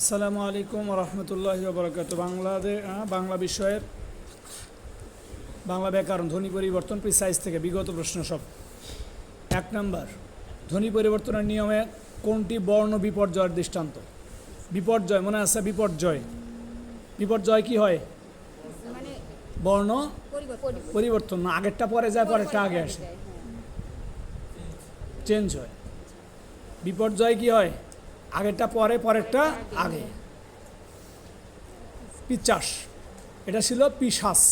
আসসালামু আলাইকুম রহমতুল্লাহি ওবরাকাতুহু। বাংলা বিষয়ের বাংলা ব্যাকরণ ধ্বনি পরিবর্তন প্রিসাইজ থেকে বিগত প্রশ্ন সব। 1 নাম্বার, ধ্বনি পরিবর্তনের নিয়মে কোনটি বর্ণ বিপর্যয়ের দৃষ্টান্ত? বিপর্যয় মনে আছে? বিপর্যয় বিপর্যয় কি হয়? মানে বর্ণ পরিবর্তন পরিবর্তন, না আগেরটা পরে যায় পরেরটা আগে আসে, চেঞ্জ হয়। বিপর্যয় কি হয়? আগেরটা পরে পরেরটা আগে। পিচাস, এটা ছিল পিশাস,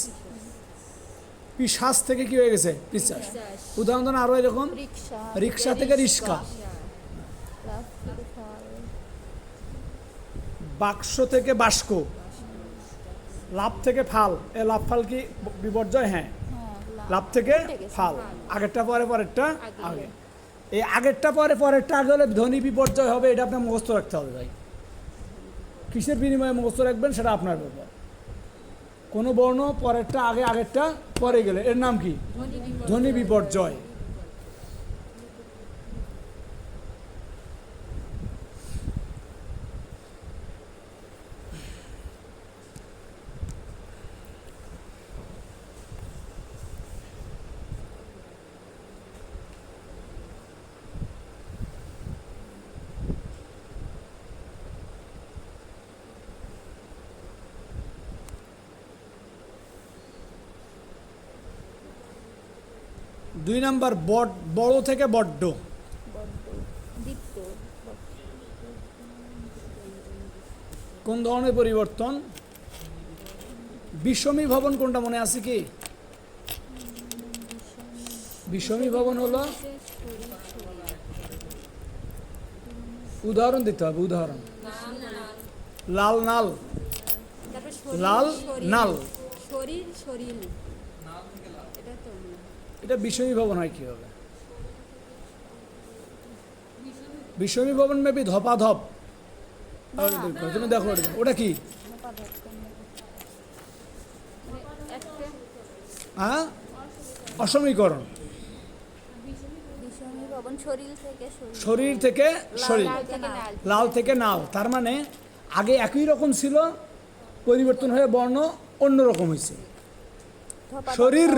পিশাস থেকে কি হয়ে গেছে? পিচাস। উদাহরণ দেন আরো এরকম। রিক্সা থেকে রিস্কা, বাক্স থেকে বাস্ক, লাভ থেকে ফাল। এ লাভ ফাল কি বিপর্যয়? হ্যাঁ, লাভ থেকে ফাল, আগেরটা পরে পরেরটা আগে। এই আগেরটা পরে পরেরটা আগে হলে ধ্বনি বিপর্যয় হবে। এটা আপনার মুখস্থ রাখতে হবে ভাই। কিসের বিনিময়ে মুখস্থ রাখবেন সেটা আপনার ব্যাপার। কোনো বর্ণ পরেরটা আগে, আগেরটা পরে গেলে এর নাম কি? ধ্বনি বিপর্যয়। দুই নাম্বার, বড় থেকে বড্ড। কোন ধরনের পরিবর্তন? বিষমী ভবন কোনটা মনে আছে কি? বিষমী ভবন হলো, উদাহরণ দিতে হবে, উদাহরণ। লাল নাল, লাল নাল, এটা বিষমী ভবন হয় কি হবে? বিষমী ভবন মেবি ধপাধপ। তুমি দেখো ওটা কি? হ্যাঁ, অসমীকরণ। শরীর থেকে শরীর, লাল থেকে নাল। তার মানে আগে একই রকম ছিল, পরিবর্তন হয়ে বর্ণ অন্যরকম হয়েছে। শরীর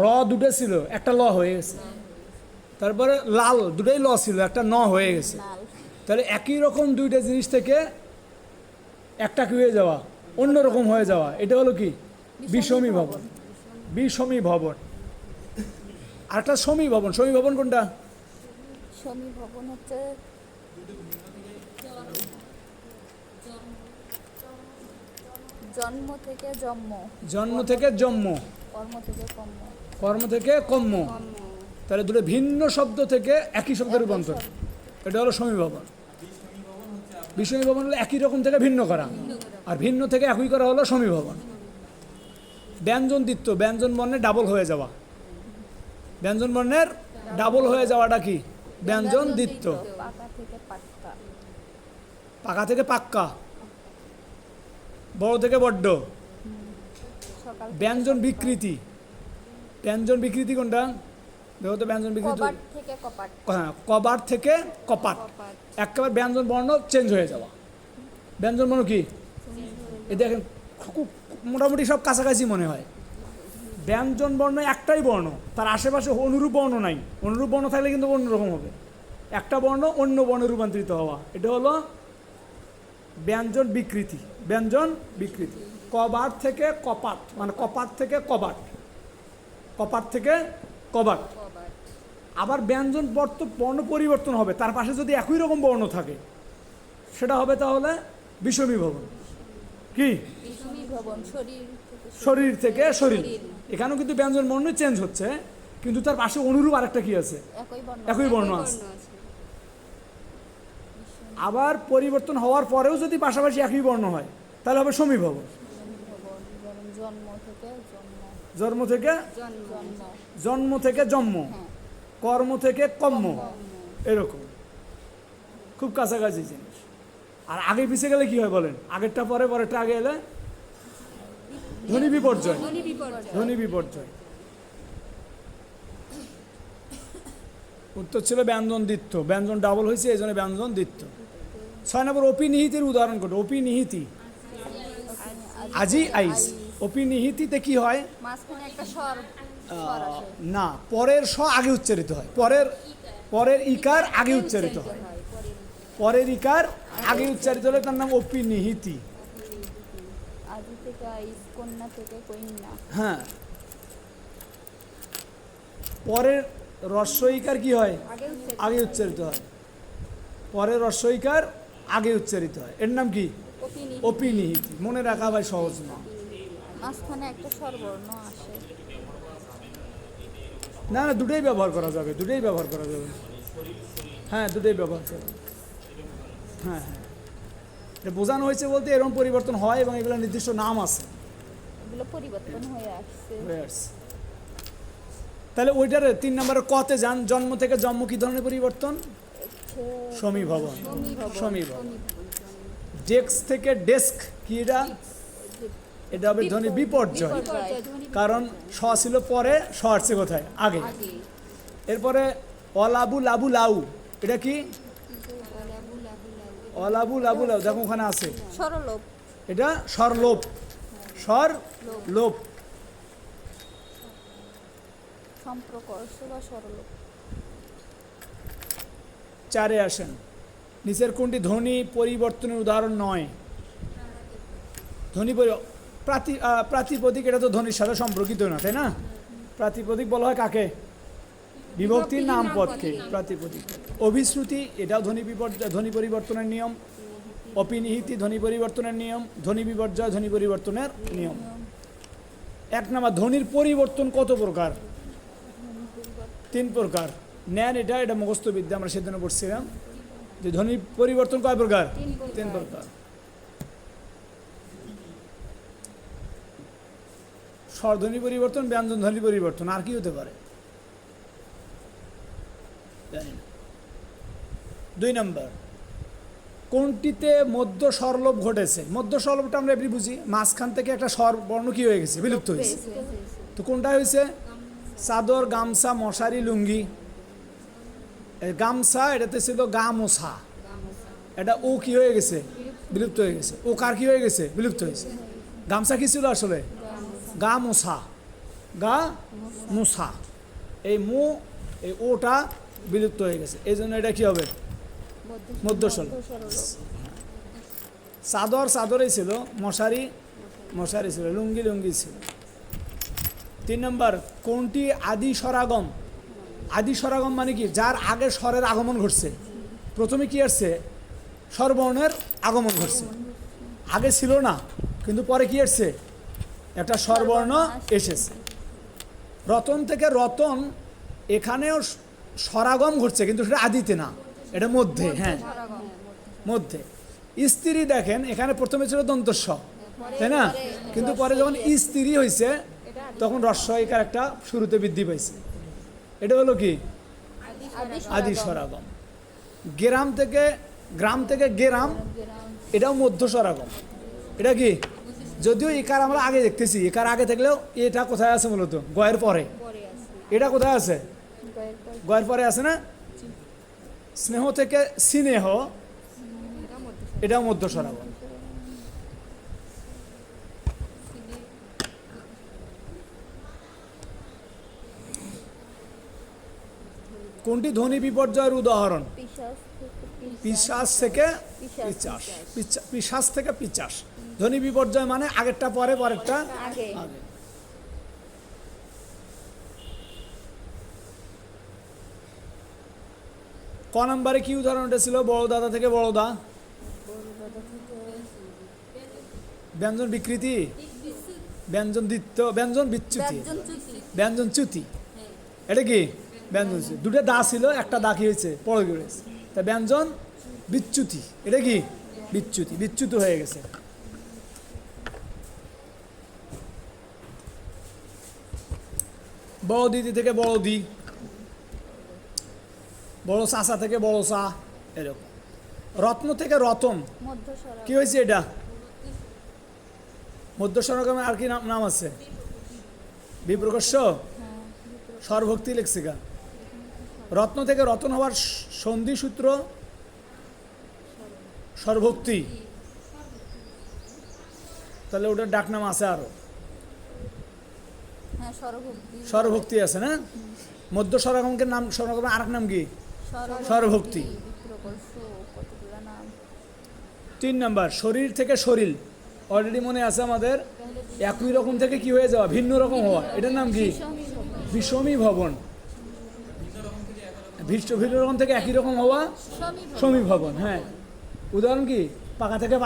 র দুটো ছিল, একটা ল হয়ে গেছে। তারপরে লাল দুটোই ল ছিল, একটা ন হয়ে গেছে। তাহলে একই রকম দুইটা জিনিস থেকে একটা কি হয়ে যাওয়া, অন্যরকম হয়ে যাওয়া, এটা হলো কি? বিষমী ভবন। বিষমী ভবন। আর একটা সমী ভবন। সমী ভবন কোনটা? সমী ভবন হচ্ছে জন্ম থেকে জন্ম, জন্ম থেকে জন্ম, কর্ম থেকে কর্ম, কর্ম থেকে কম্ম। তাহলে দুটো ভিন্ন শব্দ থেকে একই শব্দের রূপান্তর, এটা হলো সমী ভবন। বিষমী ভবন হলো একই রকম থেকে ভিন্ন করা, আর ভিন্ন থেকে একই করা হলো সমী ভবন। ব্যঞ্জন দ্বিত্ব, ব্যঞ্জন বর্ণের ডাবল হয়ে যাওয়া। ব্যঞ্জন বর্ণের ডাবল হয়ে যাওয়াটা কি? ব্যঞ্জন দ্বিত্ব। পাকা থেকে পাক্কা, পাকা থেকে পাক্কা, বড় থেকে বড্ড। সকাল ব্যঞ্জন বিকৃতি, ব্যঞ্জন বিকৃতি কোনটা? দেখো তো ব্যঞ্জন বিকৃতি। কপাট থেকে কপাট, হ্যাঁ, কবার থেকে কপাট, একেবারে ব্যঞ্জন বর্ণ চেঞ্জ হয়ে যাওয়া। ব্যঞ্জন বর্ণ কি? এই দেখেন খুব মোটামুটি সব কাছাকাছি মনে হয়। ব্যঞ্জন বর্ণ একটাই বর্ণ, তার আশেপাশে অনুরূপ বর্ণ নাই। অনুরূপ বর্ণ থাকলে কিন্তু অন্যরকম হবে। একটা বর্ণ অন্য বর্ণে রূপান্তরিত হওয়া, এটা হলো ব্যঞ্জন বিকৃতি। ব্যঞ্জন বিকৃতি। কবার থেকে কপাট, মানে কপাট থেকে কবাট, কপাট থেকে কবাট। আবার ব্যঞ্জন বর্ণ পরিবর্তন হবে, তার পাশে যদি একই রকম বর্ণ থাকে সেটা হবে তাহলে বিষমী ভবন। কি? বিষমী ভবন। শরীর থেকে শরীর। এখানেও কিন্তু ব্যঞ্জন বর্ণ চেঞ্জ হচ্ছে, কিন্তু তার পাশে অনুরূপ আরেকটা কি আছে? একই বর্ণ আছে। আবার পরিবর্তন হওয়ার পরেও যদি পাশাপাশি একই বর্ণ হয় তাহলে হবে সমী ভবন। জন্ম থেকে জন্ম, জন্ম থেকে জন্ম, জন্ম থেকে জন্ম, কর্ম থেকে কম্ম, এরকম খুব কাছাকাছি জিনিস। আর আগে পিছিয়ে গেলে কি হয় বলেন? আগেরটা পরে পরেরটা আগে এলে ধ্বনি বিপর্যয়। ধ্বনি বিপর্যয়। উত্তর ছিল ব্যঞ্জন দ্বিত্ব। ব্যঞ্জন ডাবল হয়েছে, এই জন্য ব্যঞ্জন দ্বিত্ব। 6 নম্বর অপিনিহিতির উদাহরণ কোনটা? অপিনিহিতি, আজি আইস। অপিনিহিতিতে কি হয়? মাঝখানে একটা স্বর আসে। না, পরের স আগে উচ্চারিত হয়, পরের ইকার আগে উচ্চারিত হয়, পরের ইকার আগে উচ্চারিত হলে তার নাম অপিনিহিতি। আজি থেকে আইস, কন্যা থেকে কন্যা। হ্যাঁ, পরের রস্বইকার কি হয়? আগে উচ্চারিত হয়, পরের রস্বইকার আগে উচ্চারিত হয়, এর নাম কি? অপিনিহিতি। মনে রাখা ভাই সহজ না। মাঝখানে একটা স্বরবর্ণ আসে। না না, দুটোই ব্যবহার করা যাবে, দুটোই ব্যবহার করা যাবে। হ্যাঁ, দুটোই ব্যবহার করা যাবে। হ্যাঁ হ্যাঁ, এটা বোঝানো হয়েছে বলতে এরকম পরিবর্তন হয় এবং এগুলো নির্দিষ্ট নাম আছে। এগুলো পরিবর্তন হয়ে আসছে। তাহলে ওইটার 3 নম্বরের কতে যান, জন্ম থেকে জন্ম কি ধরনের পরিবর্তন? সমীভবন, সমীভবন। ডেস্ক থেকে ডেস্ক কি এটা? এটা হবে ধ্বনি বিপর্যয়, কারণ স ছিল পরে, স আসছে কোথায়? আগে। এরপরে অলাবু লাবু লাউ, এটা কি? অলাবু লাবু লাউ, দেখো ওখানে আছে, স্বরলোপ। এটা স্বরলোপ, স্বরলোপ। সম্প্রকর্ষ বা স্বরলোপ। 4-এ আসেন, নিচের কোনটি ধ্বনি পরিবর্তনের উদাহরণ নয়? ধ্বনি প্রাতিপদিক, এটা তো ধ্বনির সাথে সম্পর্কিত না, তাই না? প্রাতিপদিক বলা হয় কাকে? বিভক্তির নাম পদকে প্রাতিপদিক। অভিশ্রুতি, এটাও ধ্বনি পরিবর্তনের নিয়ম। অপিনিহিতি ধ্বনি পরিবর্তনের নিয়ম। ধ্বনি বিপর্যয় ধ্বনি পরিবর্তনের নিয়ম। 1 নম্বর, ধ্বনির পরিবর্তন কত প্রকার? 3 প্রকার। নেন, এটা মুখস্থ বিদ্যা, আমরা সেদিন পড়ছিলাম যে ধ্বনির পরিবর্তন কয় প্রকার? 3 প্রকার। স্বরধ্বনি পরিবর্তন, ব্যঞ্জন ধ্বনি পরিবর্তন, আর কি হতে পারে জানি না। 2 নম্বর, কোনটিতে মধ্য স্বরলোপ ঘটেছে? মধ্য স্বরলোপটা আমরা এমনি বুঝি, মাঝখান থেকে একটা স্বর বর্ণ কি হয়ে গেছে? বিলুপ্ত হয়েছে। তো কোনটা হয়েছে? চাদর, গামছা, মশারি, লুঙ্গি। গামছা, এটাতে ছিল গামোছা, এটা ও কি হয়ে গেছে? বিলুপ্ত হয়ে গেছে। ও কার কি হয়ে গেছে? বিলুপ্ত হয়েছে। গামছা কি ছিল আসলে? গামোছা, গা মুছা, এই এই ওটা বিলুপ্ত হয়ে গেছে, এই জন্য এটা কি হবে? মধ্য স্বরলোপ। চাদর, চাদরই ছিল। মশারি, মশারি ছিল। লুঙ্গি, লুঙ্গি ছিল। 3 নম্বর, কোনটি আদি স্বরাগম? আদি স্বরাগম মানে কি? যার আগে স্বরের আগমন ঘটছে। প্রথমে কি আসছে? স্বরবর্ণের আগমন ঘটছে, আগে ছিল না, কিন্তু পরে কি আসছে? একটা স্বরবর্ণ এসেছে। রতন থেকে রতন, এখানেও স্বরাগম ঘটছে, কিন্তু সেটা আদিতে না, এটা মধ্যে। হ্যাঁ, মধ্যে। স্ত্রী, দেখেন এখানে প্রথমে ছিল দন্তস্ব, তাই না? কিন্তু পরে যখন স্ত্রী হয়েছে তখন রস্বইকার একটা শুরুতে বৃদ্ধি পাইছে, এটা হলো কি? আদি স্বরাগম। গ্রাম থেকে গেরাম, এটাও মধ্য স্বরাগম। এটা কি? যদিও একার আমরা আগে দেখতেছি, একার আগে থাকলেও এটা কোথায় আছে? মূলত গয়ের পরে। এটা কোথায় আছে? গয়ের পরে আছে না? স্নেহ থেকে স্নেহ, এটাও মধ্য স্বরাগম। কোনটি ধ্বনি বিপর্যয়ের উদাহরণ? পিশাচ থেকে পিচাস। পিশাচ থেকে পিচাস। ধ্বনি বিপর্যয় মানে আগেরটা পরে, পরেরটা আগে। ক নম্বরে কি উদাহরণ ছিল? বড় দাদা থেকে বড়দা। ব্যঞ্জন বিকৃতি, ব্যঞ্জন দ্বিত্ব, ব্যঞ্জন বিচ্যুতি, ব্যঞ্জন চ্যুতি। এটা কি? ব্যঞ্জন চ্যুতি। 2টা দা ছিল, একটা দা কি হয়েছে? পড়ে গেছে, তা ব্যঞ্জন বিচ্যুতি। এটা কি? বিচ্যুতি, বিচ্যুত হয়ে গেছে। বড় দিদি থেকে বড় দি, বড় চাচা থেকে বড় চা, এরকম। রত্ন থেকে রতন, কি হয়েছে? এটা মধ্য স্বরগমের আর কি নাম আছে? বিপ্রকর্ষ, স্বরভক্তি লেক্সিকা। রত্ন থেকে রতন হওয়ার সন্ধি সূত্র স্বরভক্তি, তাহলে ওটার ডাকনাম আছে আরো, হ্যাঁ স্বরভক্তি। স্বরভক্তি আছে না? মধ্য স্বরাগমের নাম, স্বরাগমের আরেক নাম কি? স্বরভক্তি। বিপ্রকর্ষ, কতগুলো নাম। 3 নাম্বার, শরীর থেকে শরীর, অলরেডি মনে আছে আমাদের, একই রকম থেকে কি হয়ে যাওয়া, ভিন্ন রকম হওয়া, এটার নাম কি? বিষমী ভবন। ভিন্ন রকম থেকে একই রকম হওয়া সমীভবন। হ্যাঁ, উদাহরণ কি? পাকা থেকে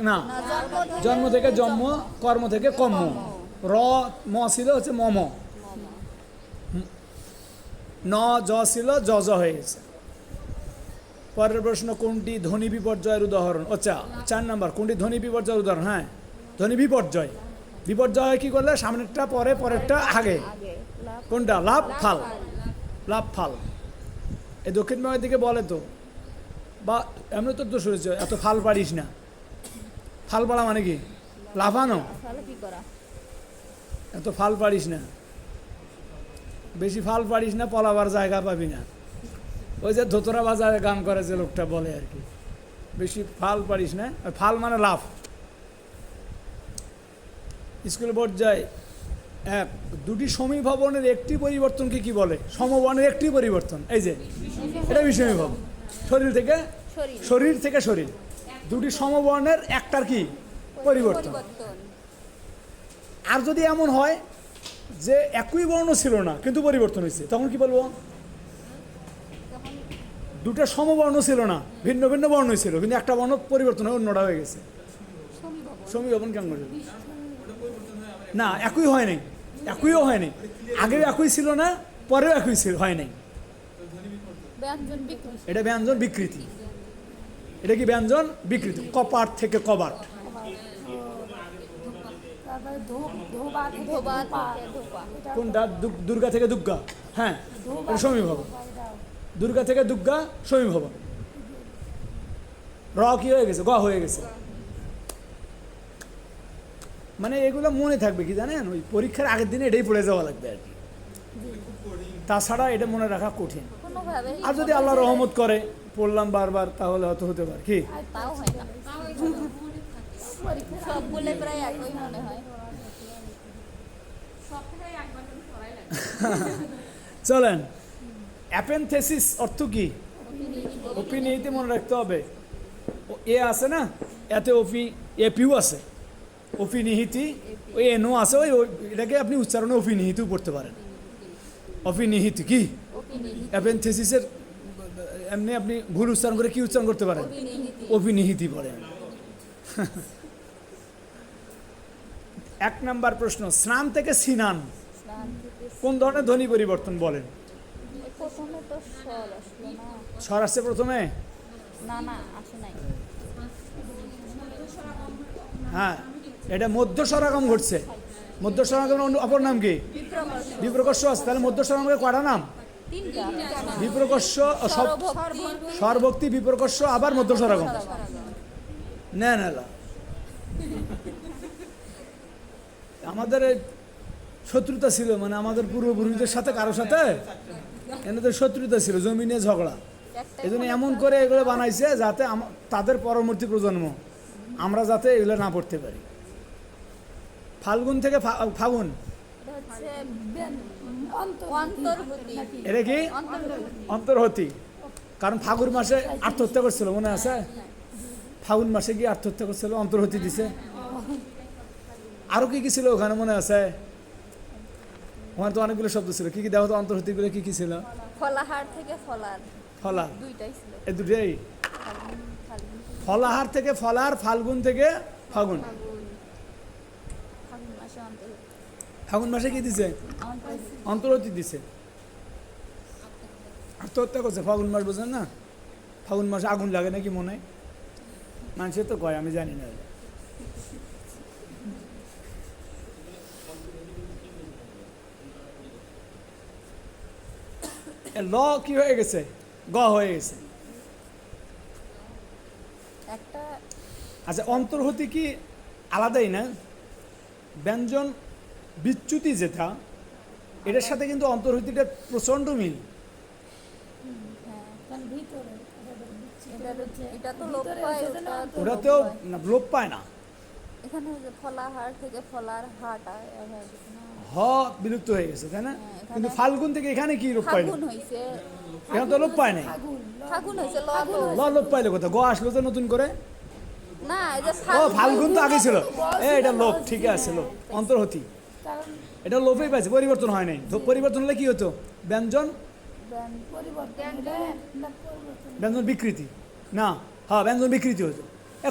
না, জন্ম থেকে জন্ম, কর্ম থেকে কর্ম। র ম ছিল হচ্ছে মম, ন জ ছিল জ জ হয়ে গেছে। পরের প্রশ্ন, কোনটি ধ্বনি বিপর্যয়ের উদাহরণ? আচ্ছা 4 নাম্বার, কোনটি ধ্বনি বিপর্যয়ের উদাহরণ? হ্যাঁ, ধ্বনি বিপর্যয়। বিপর্যয় হয় কি করলে? সামনেরটা পরে, পরেরটা আগে। কোনটা? লাভ ফাল, লাভ ফাল। এই দক্ষিণবঙ্গের দিকে বলে তো, বা এমনি তো দোষ হয়েছে, এত ফাল পারিস না। ফাল পাড়া মানে কি? লাফানো। এত ফাল পারিস না, বেশি ফাল পারিস না, পলাবার জায়গা পাবি না। ওই যে ধোতরা বাজারে গান করে যে লোকটা বলে আর কি, বেশি ফাল পারিস না। ফাল মানে লাভ। স্কুল পর্যায়ে 1, দুটি সমীভবনের একটি পরিবর্তনকে কি বলে? সমবর্ণের একটি পরিবর্তন, এই যে এটা বিষমীভবন। শরীর থেকে শরীর, দুটি সমবর্ণের একটার কি? পরিবর্তন। আর যদি এমন হয় যে একই বর্ণ ছিল না কিন্তু পরিবর্তন হয়েছে, তখন কি বলবো? দুটো সমবর্ণ ছিল না, ভিন্ন ভিন্ন বর্ণ ছিল, কিন্তু একটা বর্ণ পরিবর্তন হয়ে অন্যটা হয়ে গেছে। সমীভবন কেমন করে? না, একই হয় নাই, একইও হয় নাই, আগেও একই ছিল না, পরেও একই ছিল হয় নাই। এটা ব্যঞ্জন বিকৃতি। এটা কি ব্যঞ্জন বিকৃতি? কপাট থেকে কবাট। কোনটা? দুর্গা থেকে দুর্গা। হ্যাঁ, এটা সমীভবন। দুর্গা থেকে দুর্গা, সমীভবন। র কি হয়ে গেছে? গ হয়ে গেছে। মানে এগুলো মনে থাকবে কি জানেন, ওই পরীক্ষার আগের দিনে এটাই পড়ে যাওয়া লাগবে আর কি, তাছাড়া এটা মনে রাখা কঠিন। আর যদি আল্লাহ রহমত করে পড়লাম বারবার, তাহলে হয়তো হতে পারে কি। চলেন, অ্যাপেনথেসিস অর্থ কি? অপিনিহিতি মনে রাখতে হবে। এ আছে না, এতে এপিউ আছে, অপিনিহিতি, ওই এনো আছে, ওই এটাকে আপনি উচ্চারণে অপিনিহিতিও পড়তে পারেন। অপিনিহিতি কি? অ্যাপেনথেসিসের এমনি আপনি ভুল উচ্চারণ করে কি উচ্চারণ করতে পারেন? অপিনিহিতি পড়েন। 1 নাম্বার প্রশ্ন, স্নান থেকে সিনান কোন ধরনের ধ্বনি পরিবর্তন বলেন? স্বর আসছে প্রথমে? হ্যাঁ, এটা মধ্য স্বরাগম ঘটছে। মধ্য স্বরাগমের অপর নাম কি? বিপ্রকর্ষ আছে। তাহলে মধ্য স্বরাগমের কয়টা নাম? বিপ্রকর্ষ, স্বরভক্তি, বিপ্রকর্ষ, আবার মধ্য স্বরাগম। না না, আমাদের শত্রুতা ছিল, মানে আমাদের পূর্বপুরুষদের সাথে কারোর সাথে এনাদের শত্রুতা ছিল, জমি নিয়ে ঝগড়া। এই জন্য এমন করে এগুলো বানাইছে যাতে তাদের পরবর্তী প্রজন্ম আমরা যাতে এগুলো না পড়তে পারি। ফাল্গুন থেকে ফাগুন, এটা কি? অন্তর্হতি। কারণ ফাগুন মাসে আত্মহত্যা করছিল, মনে আছে? ফাগুন মাসে গিয়ে আত্মহত্যা করছিল, অন্তর্হতি দিছে। আরো কি কি ছিল ওখানে মনে আছে? ওখানে তো অনেকগুলো শব্দ ছিল, কি কি দেখো তো, অন্তর্হতিগুলো কি কি ছিল? ফলাহার থেকে ফলার, ফলার, দুইটাই ছিল। এই দুটাই। ফলাহার থেকে ফলার, ফাল্গুন থেকে ফাগুন। ফাগুন মাসে কি দিছে? অন্তর্হতি দিছে। আত্মহত্যা করছে ফাগুন মাস, বোঝেন না? ফাগুন মাসে আগুন লাগে নাকি মনে হয়, মানুষের তো কয়, আমি জানি না। ল কি হয়ে গেছে? গ হয়ে গেছে। আচ্ছা, অন্তর্হতি কি আলাদাই না? ব্যঞ্জন বিচ্যুতি যেটা, এটার সাথে কিন্তু অন্তর্হতিটা প্রচণ্ড মিল। এটা তো লোপ পায়, ওটা তো লোপ ওটাতেও পায়। না, লোপ পায় না। এখানে যে ফলাহার থেকে ফলার হাট আয় হ বিলুপ্ত হয়ে গেছে, তাই না? হ্যাঁ, এখানে- কিন্তু ফাল্গুন থেকে এখানে কি লোপ পাইলো? ফাগুন হইছে, এখানে তো লোপ পায় নাই। ফাগুন হইছে, ল তো লোপ পাইলো কোথায়? গ আসলো তো নতুন করে। না, এই যে ও ফাল্গুন তো আগে ছিল। এটা লোপ, ঠিক আছে, লোপ অন্তর্হতি। এটা লোপই পাইছে, পরিবর্তন হয় নাই। তো পরিবর্তন হলে কি হতো? ব্যঞ্জন ব্যঞ্জন বিকৃতি না, হ্যাঁ ব্যঞ্জন বিকৃতি হতো।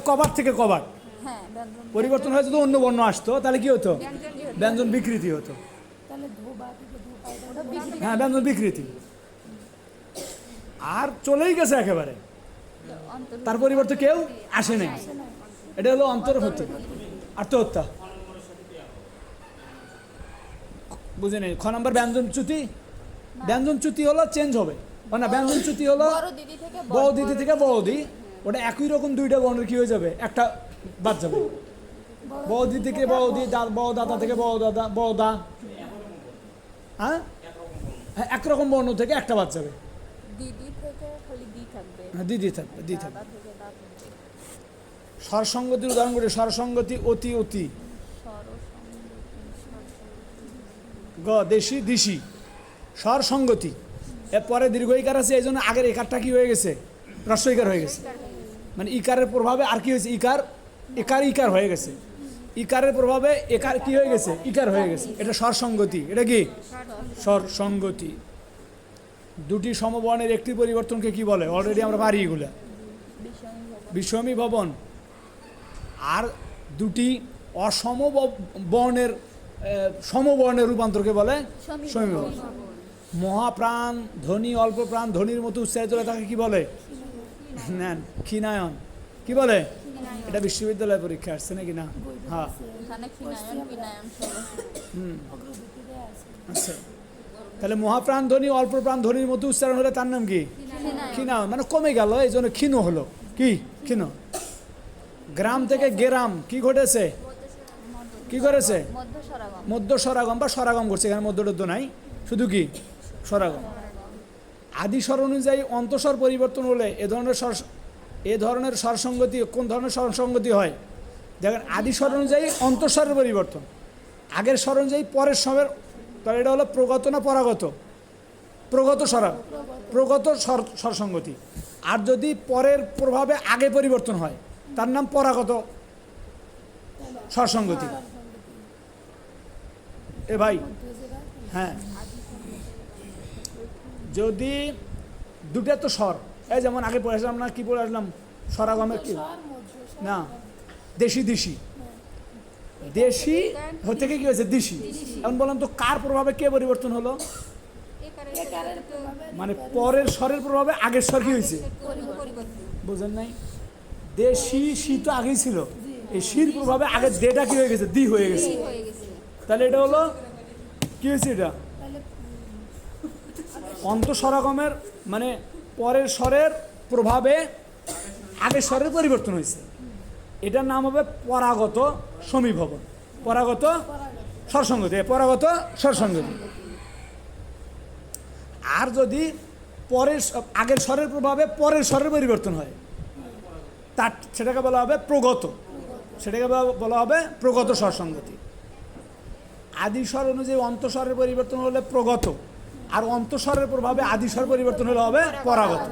কবাট থেকে কবাট হ্যাঁ ব্যঞ্জন পরিবর্তন হয়ে যদি অন্য বর্ণ আসতো তাহলে কি হতো? ব্যঞ্জন বিকৃতি হতো। হ্যাঁ ব্যঞ্জন বিকৃতি। আর চলেই গেছে একেবারে, অন্তর তার পরিবর্তে কেউ আসে নাই। এটা হলো অন্তর্হতি, আত্মহত্যা। বুঝে নেই। খ নম্বর ব্যঞ্জন চ্যুতি। ব্যঞ্জন চ্যুতি হলো চেঞ্জ হবে, না ব্যঞ্জন চ্যুতি হলো বড় দিদি থেকে বড় দিদি থেকে বড়দি। ওটা একই রকম দুইটা বর্ণের কি হয়ে যাবে? একটা বাদ যাবে। বড় দিদি থেকে বড়দি, বড় দাদা থেকে বড় দাদা, বড় দা, হ্যাঁ হ্যাঁ, একরকম বর্ণ থেকে একটা বাদ যাবে। দিদি থেকে খালি দি থাকবে, হ্যাঁ দিদি থাকবে, দি থাকবে। দাদা থেকে দা থাকবে। স্বরসঙ্গতির উদাহরণ করে, স্বরসঙ্গতি অতি অতি। গ দেশি দিশি। স্বরসঙ্গতি এরপরে দীর্ঘ ইকার আছে, এই জন্য আগের একারটা কি হয়ে গেছে? হ্রস্ব ইকার হয়ে গেছে। মানে ইকারের প্রভাবে আর কি হয়েছে? ইকার একার ইকার হয়ে গেছে। ইকারের প্রভাবে একার কি হয়ে গেছে? ইকার হয়ে গেছে। এটা স্বরসঙ্গতি। এটা কি? স্বরসঙ্গতি। দুটি সমবর্ণের একটি পরিবর্তনকে কি বলে? অলরেডি আমরা পারি এগুলা। বিষমী ভবন। আর দুটি অসম বর্ণের সমবর্ণের রূপান্তরকে বলে সমী ভবন। মহাপ্রাণ ধ্বনি, অল্প প্রাণ ধ্বনির মতো উচ্চারিত হলে তাকে কি বলে? নেন ক্ষীণায়ন। কি বলে? এটা বিশ্ববিদ্যালয় পরীক্ষা আসছে নাকি না? হ্যাঁ এখানে খিনায়ন বিনায়ন সব আছে। আচ্ছা, তাহলে মহাপ্রাণ ধ্বনি অল্প প্রাণ ধ্বনির মতো উচ্চারণ হলে তার নাম কি? ক্ষীণায়ন। মানে কমে গেল, এই জন্য ক্ষীণ হলো। কি ক্ষীণ? গ্রাম থেকে গেরাম কি ঘটেছে? কি করেছে? মধ্য সরাগম, মধ্য স্বরাগম বা স্বরাগম করছে। এখানে মধ্য টধ্য নাই, শুধু কি স্বরাগম। আদি স্বর অনুযায়ী অন্তঃস্বর পরিবর্তন হলে এ ধরনের স্বরসঙ্গতি কোন ধরনের স্বরসঙ্গতি হয়? দেখেন, আদি স্বর অনুযায়ী অন্তঃস্বরের পরিবর্তন, আগের স্বর অনুযায়ী পরের স্বরের, তাহলে এটা হলো প্রগত না পরাগত? প্রগত স্বরাগ, প্রগত স্বরসঙ্গতি। আর যদি পরের প্রভাবে আগে পরিবর্তন হয় তার নাম পরাগত স্বরসঙ্গতি। এ ভাই, হ্যাঁ যদি দুটো তো স্বর, এই যেমন আগে পড়ে আসলাম না, কি পড়ে আসলাম? স্বরাগমের কি না, দেশি দিশি। দেশি থেকে কি হয়েছে? দিশি। এখন বললাম তো কার প্রভাবে কে পরিবর্তন হলো? মানে পরের স্বরের প্রভাবে আগের স্বর কি হয়েছে? বুঝেন নাই? দেশি শি তো আগেই ছিল, এই শির প্রভাবে আগের দেটা কি হয়ে গেছে? দি হয়ে গেছে। তাহলে এটা হলো কি হয়েছে? এটা অন্তঃস্বরাগমের, মানে পরের স্বরের প্রভাবে আগের স্বরের পরিবর্তন হয়েছে। এটার নাম হবে পরাগত সমীভবন, পরাগত স্বরসঙ্গতি, পরাগত স্বরসঙ্গতি। আর যদি পরের আগের স্বরের প্রভাবে পরের স্বরের পরিবর্তন হয়, তার সেটাকে বলা হবে প্রগত, সেটাকে বলা হবে প্রগত স্বরসঙ্গতি। আদি স্বর অনুযায়ী অন্তঃস্বরের পরিবর্তন হলে প্রগত, আর অন্তঃস্বরের প্রভাবে আদি স্বর পরিবর্তন হলে হবে পরাগত।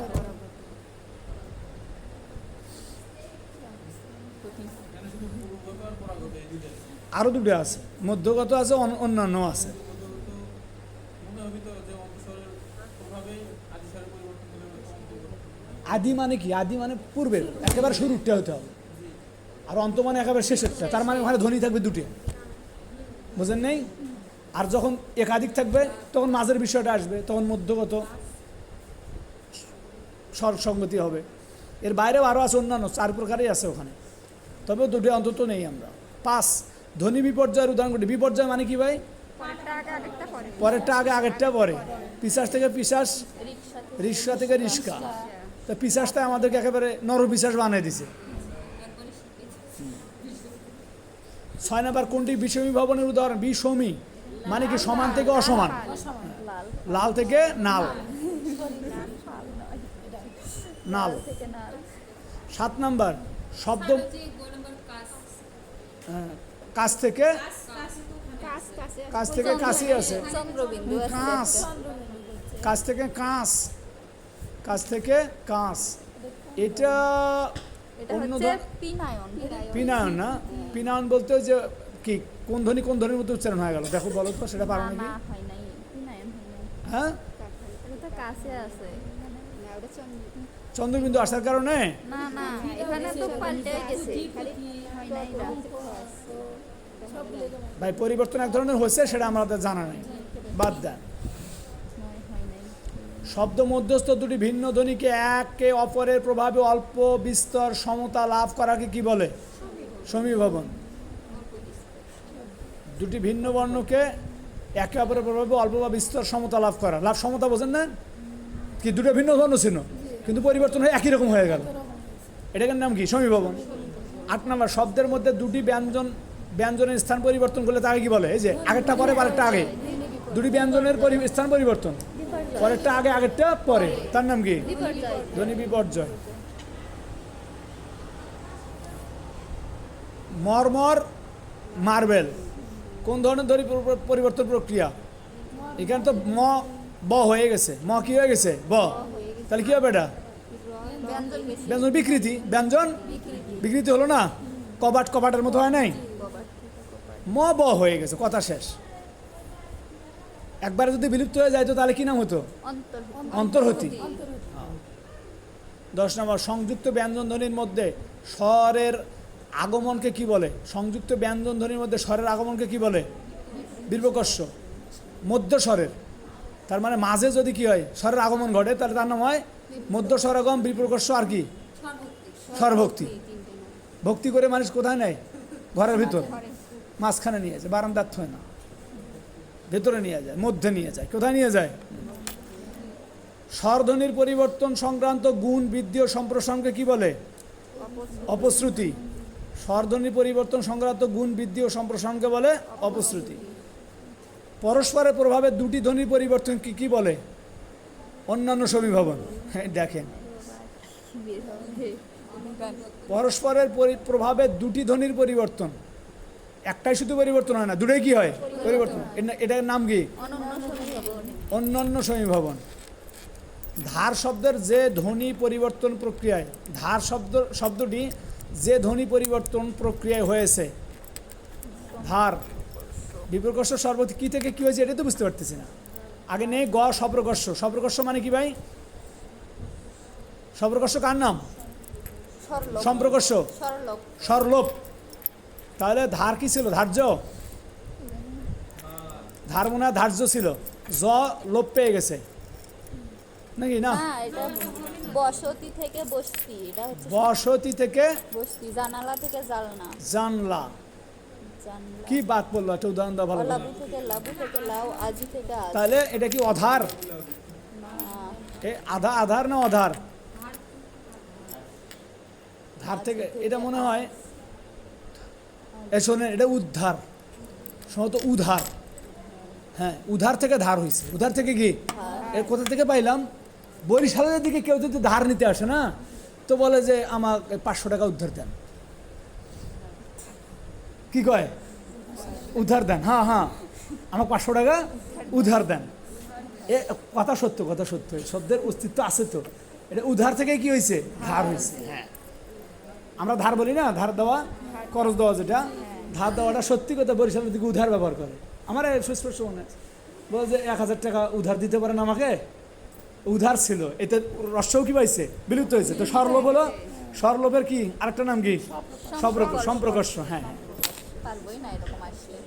আরো দুটো আছে, মধ্যগত আছে, অন্যান্য আছে। আদি মানে কি? আদি মানে পূর্বের, একেবারে শুরুটা হতে হবে। আর অন্ত মানে একেবারে শেষেরটা, তার মানে ওখানে ধ্বনি থাকবে দুটো। বুঝেন নেই? আর যখন একাধিক থাকবে তখন মাঝের বিষয়টা আসবে, তখন মধ্যগত স্বরসঙ্গতি হবে। এর বাইরেও আরও আছে, অন্যান্য 4 প্রকারই আছে ওখানে, তবে দুটো অন্তত নেই আমরা। 5 ধ্বনি বিপর্যয়ের উদাহরণ করি। বিপর্যয় মানে কি ভাই? পরেরটা আগে আগেরটা পরে। পিশাচ থেকে পিশাচ, রিক্সা থেকে রিক্সা। তো পিশাচটা আমাদেরকে একেবারে নরপিশাচ বানিয়ে দিছে। 6 নাম্বার কোনটি বিষমী ভবনের উদাহরণ? বিষমী মানে কি? সমান থেকে অসমান, লাল থেকে নাল, নাল। থেকে নাল। 7 নাম্বার শব্দ কাছ থেকে কাছ থেকে কাশি আছে চন্দ্রবিন্দু আছে কাঁচ কাছ থেকে কাঁচ কাছ থেকে কাঁচ এটা এটা অন্য হচ্ছে পিনায়ন পিনায়ন না পিনায়ন বলতে ওই যে কি কোন ধ্বনির মধ্যে উচ্চারণ হয়ে গেল দেখো বলো তো সেটা পারো না নাকি না হয় নাই পিনায়ন হয় নাই হ্যাঁ এটা তো কাছে আছে চন্দ্রবিন্দু আসার কারণে না না এখানে তো পাল্টে গেছে হয় নাই এটা ভাই পরিবর্তন এক ধরনের হয়েছে সেটা আমাদের জানা নেই বাদ দেন হয় নাই শব্দ মধ্যস্থ দুটি ভিন্ন ধ্বনিকে একে অপরের প্রভাবে অল্প বিস্তর সমতা লাভ করাকে কি বলে সমীভবন দুটি ভিন্ন বর্ণকে একে অপরের প্রভাবে অল্প বা বিস্তর সমতা লাভ করা লাভ সমতা বোঝেন না কি দুটো ভিন্ন বর্ণ ছিল কিন্তু পরিবর্তন হয়ে একই রকম হয়ে গেল এটার নাম কি সমীভবন 8 নম্বর শব্দের মধ্যে দুটি ব্যঞ্জনের স্থান পরিবর্তন করলে তাকে কি বলে এই যে আগেরটা পরে পরেরটা আগে দুটি ব্যঞ্জনের স্থান পরিবর্তন পরেরটা আগে আগেরটা পরে তার নাম কি ধ্বনি বিপর্যয় মরমর মার্বেল কোন ধরনের ধ্বনি পরিবর্তন প্রক্রিয়া এখানে তো ব হয়ে গেছে কি হয়ে গেছে ব তাহলে কি হবে এটা ব্যঞ্জন বেশি ব্যঞ্জন বিকৃতি ব্যঞ্জন বিকৃতি হলো না কবাটের মতো হয় নাই ব হয়ে গেছে কথা শেষ একবারে যদি বিলুপ্ত হয়ে যায় তো তাহলে কি নাম হতো অন্তর্হতি 10 নম্বর সংযুক্ত ব্যঞ্জন ধ্বনির মধ্যে স্বরের আগমনকে কি বলে সংযুক্ত ব্যঞ্জন ধ্বনির মধ্যে স্বরের আগমনকে কি বলে দীর্ঘকর্ষ মধ্য স্বরের তার মানে মাঝে যদি কি হয় স্বরের আগমন ঘটে তাহলে তার নাম হয় মধ্য স্বরাগম বিপ্রকর্ষ আর কি স্বরভক্তি ভক্তি করে মানুষ কোথায় নেয় ঘরের ভিতর মাঝখানে নিয়ে যায় বারান্দার হয় না ভেতরে নিয়ে যায় মধ্যে নিয়ে যায় কোথায় নিয়ে যায় স্বরধ্বনির পরিবর্তন সংক্রান্ত গুণ বৃদ্ধি ও সম্প্রসারণকে কি বলে অপশ্রুতি স্বরধ্বনির পরিবর্তন সংক্রান্ত গুণ বৃদ্ধি ও সম্প্রসারণকে বলে অপশ্রুতি পরস্পরের প্রভাবে দুটি ধ্বনির পরিবর্তন কি বলে অন্যান্য সমীভবন দেখেন পরস্পরের প্রভাবে দুটি ধ্বনির পরিবর্তন একটাই শুধু পরিবর্তন হয় না দুটোই কি হয় পরিবর্তন এটার নাম কি অন্যান্য সমীভবন ধার শব্দের যে ধ্বনি পরিবর্তন প্রক্রিয়ায় ধার শব্দটি যে ধ্বনি পরিবর্তন প্রক্রিয়ায় হয়েছে ধার বিপ্রকর্ষ সর্বতি কি থেকে কি হয়েছে এটা তো বুঝতে পারতেছি না আগে নেই সপ্রকর্ষ মানে কি ভাই সপ্রকর্ষ কার নাম সম্প্রকর্ষ সরলোপ তাহলে ধার কি ছিল ধার্য ধার মনে হয় ধার্য ছিল লোপ পেয়ে গেছে নাকি না এটা বসতি থেকে বস্তি এটা হচ্ছে বসতি থেকে বস্তি জানালা থেকে জানলা জানলা জানলা কি বাদ পড়লো একটা উদাহরণ দাও ভালো করে। লাবু থেকে লাউ আজি থেকে আজ তাহলে এটা কি অধার আধার না অধার ধার থেকে এটা মনে হয় শোনেন এটা উদ্ধার সম্ভবত উধার হ্যাঁ উধার থেকে ধার হয়েছে উধার থেকে কি এর কোথা থেকে পাইলাম বরিশালের দিকে কেউ যদি ধার নিতে আসে না তো বলে যে আমার 500 টাকা উদ্ধার দেন কি কয় উদ্ধার দেন হ্যাঁ আমার 500 টাকা উদ্ধার দেন এ কথা সত্য শব্দের অস্তিত্ব আছে তো এটা উদ্ধার থেকে কি হয়েছে ধার হয়েছে হ্যাঁ আমরা ধার বলি না ধার দেওয়া খরচ দেওয়া যেটা ধার দেওয়াটা সত্যি কথা বরিশালের দিকে উধার ব্যবহার করে আমার সুস্পষ্ট মনে আছে বলে যে 1000 টাকা উধার দিতে পারেন আমাকে উধার ছিল এতে রস্যও কি পাইছে বিলুপ্ত হয়েছে তো সরলোভ হলো সরলোভের কি আরেকটা নাম কি সম্প্রকর্ষ হ্যাঁ পারবই না এরকম আসলে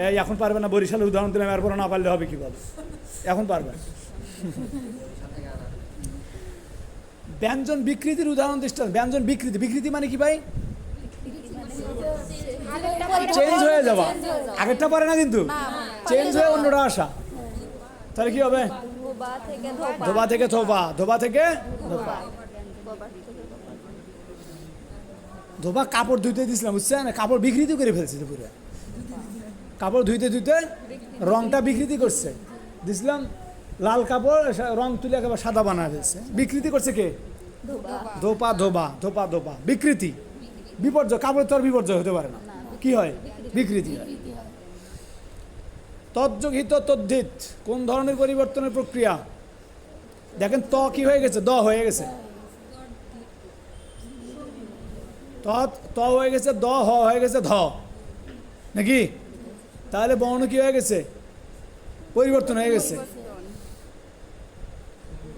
এই এখন পারবে না বরিশালের উদাহরণ দিলাম এরপর না পারলে হবে কি বলে এখন পারবে ব্যঞ্জন বিকৃতির উদাহরণ দৃষ্টান্ত ব্যঞ্জন বিকৃতি মানে কি ভাই চেঞ্জ হয়ে যাওয়া আগেরটা পারে না কিন্তু চেঞ্জ হয়ে অন্যটা আসা তাহলে কি হবে ধোবা থেকে ধোবা ধোবা কাপড় ধুইতে দিয়েছিলাম বুঝছেন কাপড় বিকৃতি করে ফেলছে পুরো কাপড় ধুইতে রংটা বিকৃতি করছে দিছিলাম লাল কাপড় রং তুলে একেবারে সাদা বানা ফেলছে বিকৃতি করছে কে ধোবা ধোপা ধোবা ধোপা ধোপা বিকৃতি বিপর্যয়, কাপড়ের তো আর বিপর্যয় হতে পারে না, কি হয়? বিকৃতি হয়। তজ্জহিত তদ্ধিত কোন ধরনের পরিবর্তনের প্রক্রিয়া? দেখেন ত কি হয়ে গেছে? দ হয়ে গেছে। ত হয়ে গেছে, দ হ হয়ে গেছে ধ, নাকি? তাহলে বর্ণ কি হয়ে গেছে? পরিবর্তন হয়ে গেছে।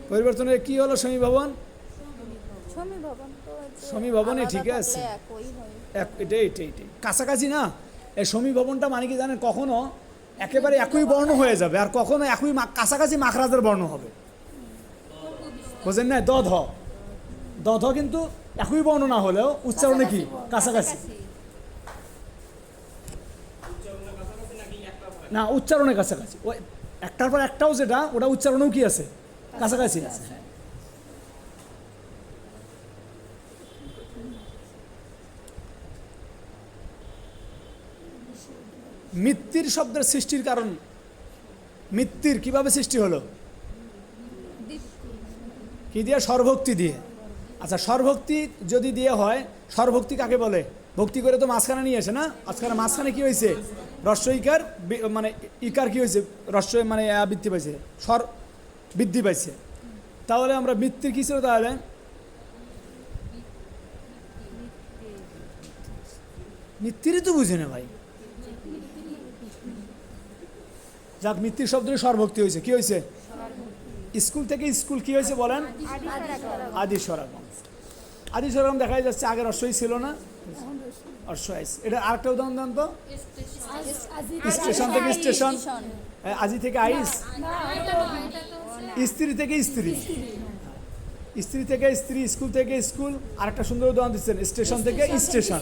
পরিবর্তনের কি হলো? সমীভবন। সমীভবন তো হচ্ছে সমীভবনই আলাদা ঠিক থাকলে আছে। একই হয়। এটাই কাছাকাছি না। এই সমীভবনটা মানে কি জানেন? কখনো একেবারে একই বর্ণ হয়ে যাবে, আর কখনো একই কাছাকাছি মাখরাজের বর্ণ হবে, বোঝেন না? দ ধ কিন্তু একই বর্ণ না হলেও উচ্চারণে কি কাছাকাছি না, উচ্চারণে কাছাকাছি। ওই একটার পর একটাও যেটা, ওটা উচ্চারণেও কি আছে? কাছাকাছি আছে। মিত্তির শব্দের সৃষ্টির কারণ, মিত্তির কিভাবে সৃষ্টি হলো? কি দিয়ে? স্বরভক্তি দিয়ে। আচ্ছা, স্বরভক্তি যদি দিয়ে হয়, স্বরভক্তি কাকে বলে? ভক্তি করে তো মাঝখানে নিয়ে আসে না? মাঝখানে কি হয়েছে? রস্য ইকার, মানে ইকার কি হয়েছে? রস্য মানে বৃদ্ধি পাইছে, স্বর বৃদ্ধি পাইছে। তাহলে আমরা মিত্তির কি ছিল তাহলে? মিত্তিরই তো বুঝি না ভাই। যাক, মিত্তির শব্দের স্বরভক্তি হয়েছে। কি হয়েছে? স্কুল থেকে স্কুল কি হয়েছে বলেন? আদি স্বরাগম। আদি স্বরাগম দেখা যাচ্ছে আগে রস্যই ছিল না, রস্য আইছে। এটা আরেকটা উদাহরণ দেন তো। স্টেশন থেকে স্টেশন, আজি থেকে আইস, স্ত্রী থেকে স্ত্রী, স্ত্রী থেকে স্ত্রী, স্কুল থেকে স্কুল। আরেকটা সুন্দর উদাহরণ দিচ্ছেন, স্টেশন থেকে স্টেশন।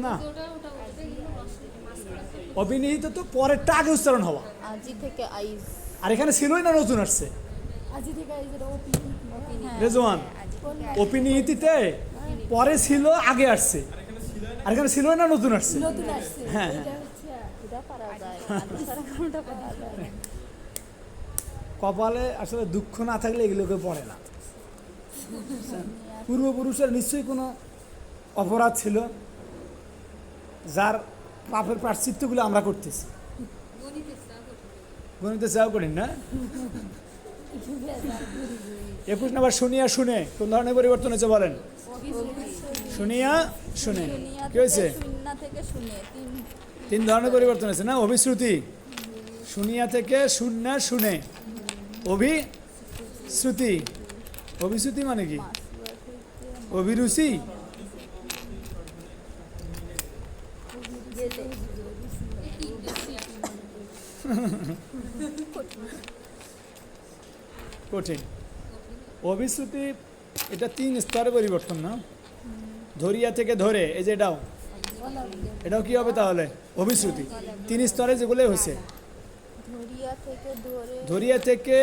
না, অভিনিহিত তো পরেরটা আগে উচ্চারণ হওয়া, আজি থেকে আইস। আর এখানে ছিলই না, নতুন আসছে। আজি থেকে আইস এটা রেজওয়ান, অপিনিহিতিতে পরে ছিল, আগে আসছে, আর এখানে ছিলই না, নতুন আসছে। হ্যাঁ, এটা পারা যায়, আদি স্বরাগমটা পারা যায়। কপালে আসলে দুঃখ না থাকলে এগুলোকে পড়ে না। পূর্বপুরুষের নিশ্চয়ই কোনো অপরাধ ছিল, যার পাপের প্রায়শ্চিত্তগুলো আমরা করতেছি। গণিতে চাও করি না। 21 নাম্বার, শুনিয়া শুনে কোন ধরনের পরিবর্তন হয়েছে বলেন? শুনিয়া শুনে কি হয়েছে? শূন্য থেকে শুনে তিন ধরনের পরিবর্তন হয়েছে না? অভিশ্রুতি, শুনিয়া থেকে শূন্য শুনে, অভিশ্রুতি। অভিশ্রুতি মানে কি? অভিরুচি। কঠিন। অভিশ্রুতি এটা 3 স্তরে পরিবর্তন না? ধরিয়া থেকে ধরে, এই যে এটাও কি হবে তাহলে? অভিশ্রুতি। 3 স্তরে যেগুলো হয়েছে। ধরিয়া থেকে ধরে, ধরিয়া থেকে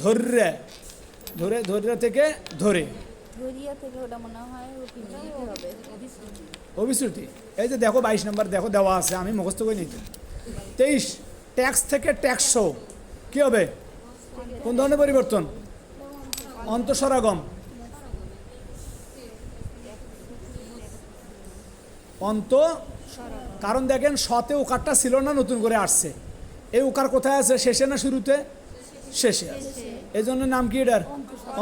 ধরে, ধরিয়া থেকে ধরে, ধরিয়া থেকে ওটা মনে হয় অভিনিহিত হবে। অভিশ্রুতি। এই যে দেখো 22 নম্বর দেখো দেওয়া আছে, আমি মুখস্থ করে নিতে। 23, ট্যাক্স থেকে ট্যাক্স কি হবে? কোন ধরনের পরিবর্তন? অন্তঃস্বরাগম। কারণ দেখেন সতে উকারটা ছিল না, নতুন করে আসছে। এই উকার কোথায় আছে? শেষে না শুরুতে? শেষে আছে। এই জন্য নাম কি এটার?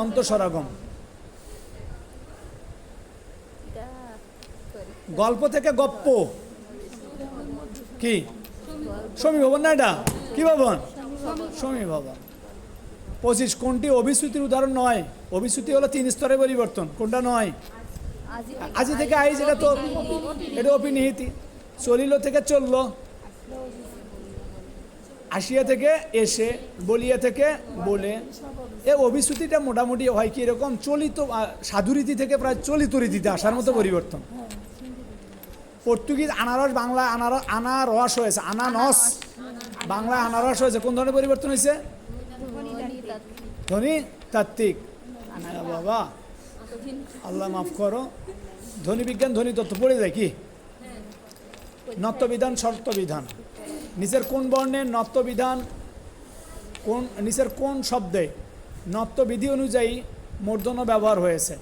অন্তঃস্বরাগম। গল্প থেকে গপ্প কি? সমীভবন না? এটা কি ভবন? সমীভবন। 25, কোনটি অভিশ্রুতির উদাহরণ নয়? অভিশ্রুতি হলো 3 স্তরে পরিবর্তন। কোনটা নয়? আজি থেকে আইজ, এটা তো এটা অপিনিহিতি। চলিল থেকে চলল, আসিয়া থেকে এসে, বলিয়া থেকে বলে। এই অভিশ্রুতিটা মোটামুটি হয় কি এরকম, চলিত সাধুরীতি থেকে প্রায় চলিত রীতিতে আসার মতো পরিবর্তন। পর্তুগিজ আনারস, বাংলা আনারস হয়েছে, আনানস, বাংলা আনারস হয়েছে। কোন ধরনের পরিবর্তন হয়েছে? ধ্বনি তাত্ত্বিক। বাবা আল্লাহ মাফ করো, ধ্বনি বিজ্ঞান ধ্বনি তত্ত্ব পড়ে যায় কি? নত্যবিধান শর্তবিধান, নিচের কোন বর্ণের নত্যবিধান কোন নিচের কোন শব্দে নত্যবিধি অনুযায়ী মূর্ধন্য ব্যবহার হয়েছে?